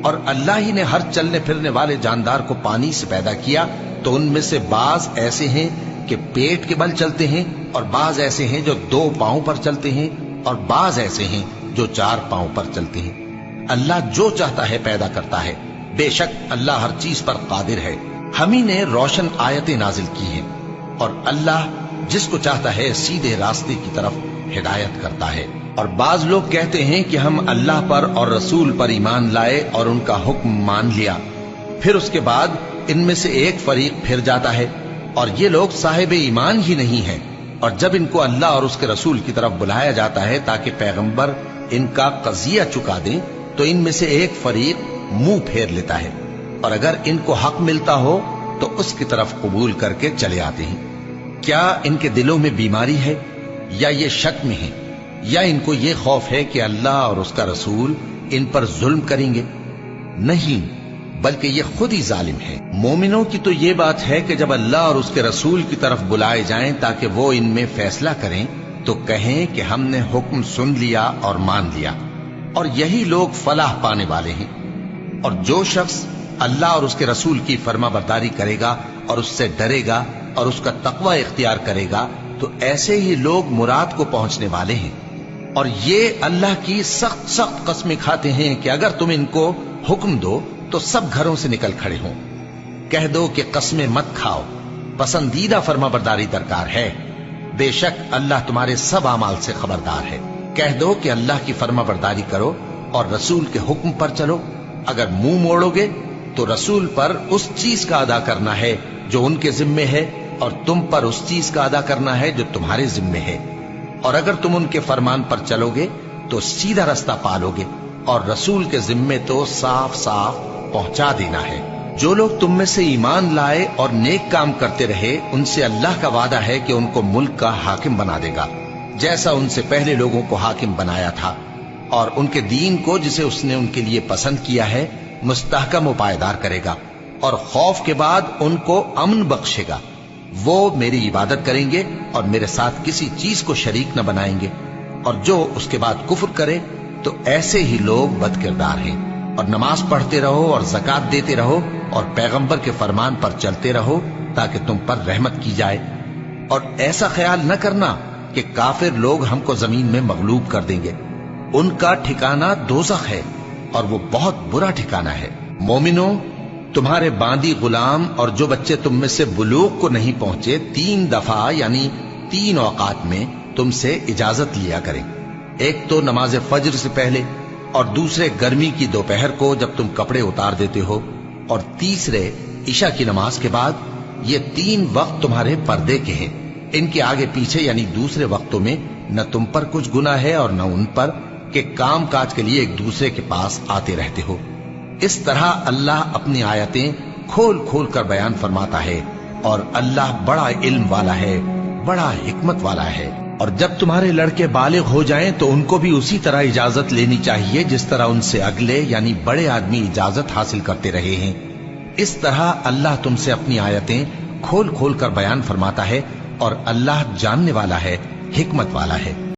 اور اللہ ہی نے ہر چلنے پھرنے والے جاندار کو پانی سے پیدا کیا، تو ان میں سے بعض ایسے ہیں کہ پیٹ کے بل چلتے ہیں، اور بعض ایسے ہیں جو 2 پاؤں پر چلتے ہیں، اور بعض ایسے ہیں جو 4 پاؤں پر چلتے ہیں۔ اللہ جو چاہتا ہے پیدا کرتا ہے، بے شک اللہ ہر چیز پر قادر ہے۔ ہم ہی نے روشن آیتیں نازل کی ہیں، اور اللہ جس کو چاہتا ہے سیدھے راستے کی طرف ہدایت کرتا ہے۔ اور بعض لوگ کہتے ہیں کہ ہم اللہ پر اور رسول پر ایمان لائے اور ان کا حکم مان لیا، پھر اس کے بعد ان میں سے ایک فریق پھر جاتا ہے، اور یہ لوگ صاحب ایمان ہی نہیں ہیں۔ اور جب ان کو اللہ اور اس کے رسول کی طرف بلایا جاتا ہے تاکہ پیغمبر ان کا قضیہ چکا دیں، تو ان میں سے ایک فریق منہ پھیر لیتا ہے، اور اگر ان کو حق ملتا ہو تو اس کی طرف قبول کر کے چلے آتے ہیں۔ کیا ان کے دلوں میں بیماری ہے، یا یہ شک میں ہیں، یا ان کو یہ خوف ہے کہ اللہ اور اس کا رسول ان پر ظلم کریں گے؟ نہیں، بلکہ یہ خود ہی ظالم ہے۔ مومنوں کی تو یہ بات ہے کہ جب اللہ اور اس کے رسول کی طرف بلائے جائیں تاکہ وہ ان میں فیصلہ کریں، تو کہیں کہ ہم نے حکم سن لیا اور مان لیا، اور یہی لوگ فلاح پانے والے ہیں۔ اور جو شخص اللہ اور اس کے رسول کی فرما برداری کرے گا اور اس سے ڈرے گا اور اس کا تقوی اختیار کرے گا، تو ایسے ہی لوگ مراد کو پہنچنے والے ہیں۔ اور یہ اللہ کی سخت سخت قسمیں کھاتے ہیں کہ اگر تم ان کو حکم دو تو سب گھروں سے نکل کھڑے ہوں۔ کہہ دو کہ قسمیں مت کھاؤ، پسندیدہ فرما برداری درکار ہے، بے شک اللہ تمہارے سب اعمال سے خبردار ہے۔ کہہ دو کہ اللہ کی فرما برداری کرو اور رسول کے حکم پر چلو۔ اگر منہ موڑو گے تو رسول پر اس چیز کا ادا کرنا ہے جو ان کے ذمے ہے، اور تم پر اس چیز کا ادا کرنا ہے جو تمہارے ذمے ہے۔ اور اگر تم ان کے فرمان پر چلو گے تو سیدھا رستہ پالو گے، اور رسول کے ذمے تو صاف صاف پہنچا دینا ہے۔ جو لوگ تم میں سے ایمان لائے اور نیک کام کرتے رہے، ان سے اللہ کا وعدہ ہے کہ ان کو ملک کا حاکم بنا دے گا، جیسا ان سے پہلے لوگوں کو حاکم بنایا تھا، اور ان کے دین کو جسے اس نے ان کے لیے پسند کیا ہے مستحکم و پائیدار کرے گا، اور خوف کے بعد ان کو امن بخشے گا۔ وہ میری عبادت کریں گے اور میرے ساتھ کسی چیز کو شریک نہ بنائیں گے، اور جو اس کے بعد کفر کرے تو ایسے ہی لوگ بد کردار ہیں۔ اور نماز پڑھتے رہو اور زکوٰۃ دیتے رہو اور پیغمبر کے فرمان پر چلتے رہو تاکہ تم پر رحمت کی جائے۔ اور ایسا خیال نہ کرنا کہ کافر لوگ ہم کو زمین میں مغلوب کر دیں گے، ان کا ٹھکانہ دوزخ ہے، اور وہ بہت برا ٹھکانہ ہے۔ مومنوں، تمہارے باندی غلام اور جو بچے تم میں سے بلوغ کو نہیں پہنچے 3 دفعہ یعنی 3 اوقات میں تم سے اجازت لیا کریں، ایک تو نماز فجر سے پہلے، اور دوسرے گرمی کی دوپہر کو جب تم کپڑے اتار دیتے ہو، اور تیسرے عشاء کی نماز کے بعد۔ یہ 3 وقت تمہارے پردے کے ہیں، ان کے آگے پیچھے یعنی دوسرے وقتوں میں نہ تم پر کچھ گناہ ہے اور نہ ان پر، کہ کام کاج کے لیے ایک دوسرے کے پاس آتے رہتے ہو۔ اس طرح اللہ اپنی آیتیں کھول کھول کر بیان فرماتا ہے، اور اللہ بڑا علم والا ہے، بڑا حکمت والا ہے۔ اور جب تمہارے لڑکے بالغ ہو جائیں تو ان کو بھی اسی طرح اجازت لینی چاہیے جس طرح ان سے اگلے یعنی بڑے آدمی اجازت حاصل کرتے رہے ہیں۔ اس طرح اللہ تم سے اپنی آیتیں کھول کھول کر بیان فرماتا ہے، اور اللہ جاننے والا ہے، حکمت والا ہے۔